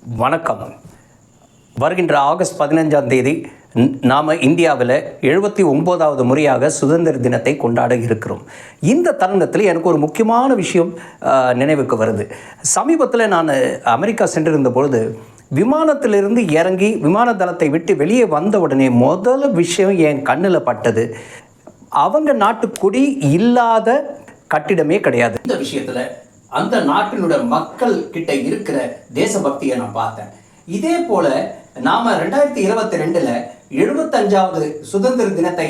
வணக்கம். வருகின்ற ஆகஸ்ட் 15ஆம் தேதி நாம் இந்தியாவில் 79வது முறையாக சுதந்திர தினத்தை கொண்டாட இருக்கிறோம். இந்த தருணத்தில் எனக்கு ஒரு முக்கியமான விஷயம் நினைவுக்கு வருது. சமீபத்தில் நான் அமெரிக்கா சென்றிருந்த பொழுது விமானத்திலிருந்து இறங்கி விமான தளத்தை விட்டு வெளியே வந்த உடனே முதல் விஷயம் என் கண்ணில் பட்டது, அவங்க நாட்டு கொடி இல்லாத கட்டிடமே கிடையாது. இந்த விஷயத்தில் அந்த நாட்டினுடைய மக்கள் கிட்ட இருக்கிற தேசபக்தியை நான் பார்த்தேன். இதே போல நாம 2022 75வது சுதந்திர தினத்தை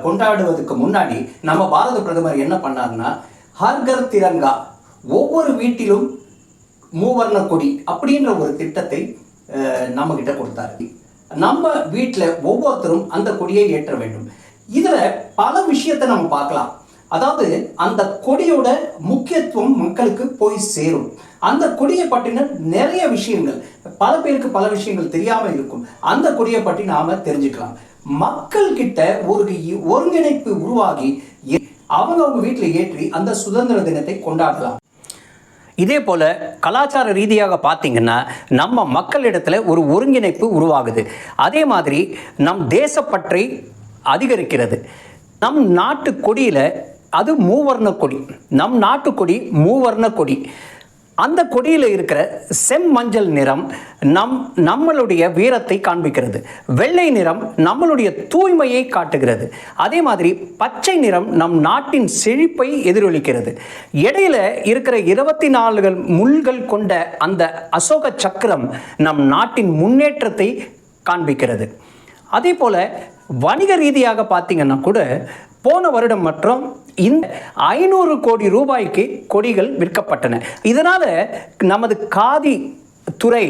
கொண்டாடுவதற்கு முன்னாடி நம்ம பாரத பிரதமர் என்ன பண்ணாருன்னா, ஹர் கர் திரங்கா, ஒவ்வொரு வீட்டிலும் மூவர்ண கொடி அப்படின்ற ஒரு திட்டத்தை நம்ம கிட்ட கொடுத்தாரு. நம்ம வீட்டில் ஒவ்வொருத்தரும் அந்த கொடியை ஏற்ற வேண்டும். இதுல பல விஷயத்தை நம்ம பார்க்கலாம். அதாவது அந்த கொடியோட முக்கியத்துவம் மக்களுக்கு போய் சேரும். அந்த கொடியை பற்றின நிறைய விஷயங்கள், பல பேருக்கு பல விஷயங்கள் தெரியாம இருக்கும். அந்த கொடியை பற்றி நாம தெரிஞ்சுக்கலாம். மக்கள் கிட்ட ஒரு ஒருங்கிணைப்பு உருவாகி அவங்க வீட்டில் ஏற்றி அந்த சுதந்திர தினத்தை கொண்டாடலாம். இதே போல கலாச்சார ரீதியாக பார்த்தீங்கன்னா நம்ம மக்களிடத்துல ஒரு ஒருங்கிணைப்பு உருவாகுது. அதே மாதிரி நம் தேசப்பற்றை அதிகரிக்கிறது. நம் நாட்டு கொடியில அது மூவர்ண கொடி. நம் நாட்டு கொடி மூவர்ண கொடி. அந்த கொடியில் இருக்கிற செம்மஞ்சள் நிறம் நம்மளுடைய வீரத்தை காண்பிக்கிறது. வெள்ளை நிறம் நம்மளுடைய தூய்மையை காட்டுகிறது. அதே மாதிரி பச்சை நிறம் நம் நாட்டின் செழிப்பை எதிரொலிக்கிறது. இடையில இருக்கிற 24 முள்கள் கொண்ட அந்த அசோக சக்கரம் நம் நாட்டின் முன்னேற்றத்தை காண்பிக்கிறது. அதே போல வணிக ரீதியாக பார்த்தீங்கன்னா கூட போன வருடம் மற்றும் இந்த 500 கோடி ரூபாய்க்கு கொடிகள் விற்கப்பட்டன. இதனால நமது காதி துறை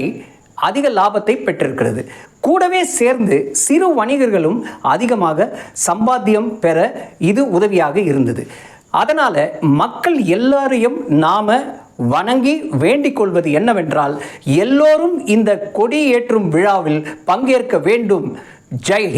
அதிக லாபத்தை பெற்றிருக்கிறது. கூடவே சேர்ந்து சிறு வணிகர்களும் அதிகமாக சம்பாத்தியம் பெற இது உதவியாக இருந்தது. அதனால மக்கள் எல்லாரையும் நாம வணங்கி வேண்டிக் கொள்வது என்னவென்றால், எல்லோரும் இந்த கொடி ஏற்றும் விழாவில் பங்கேற்க வேண்டும். ஜெய் ஹிந்த்.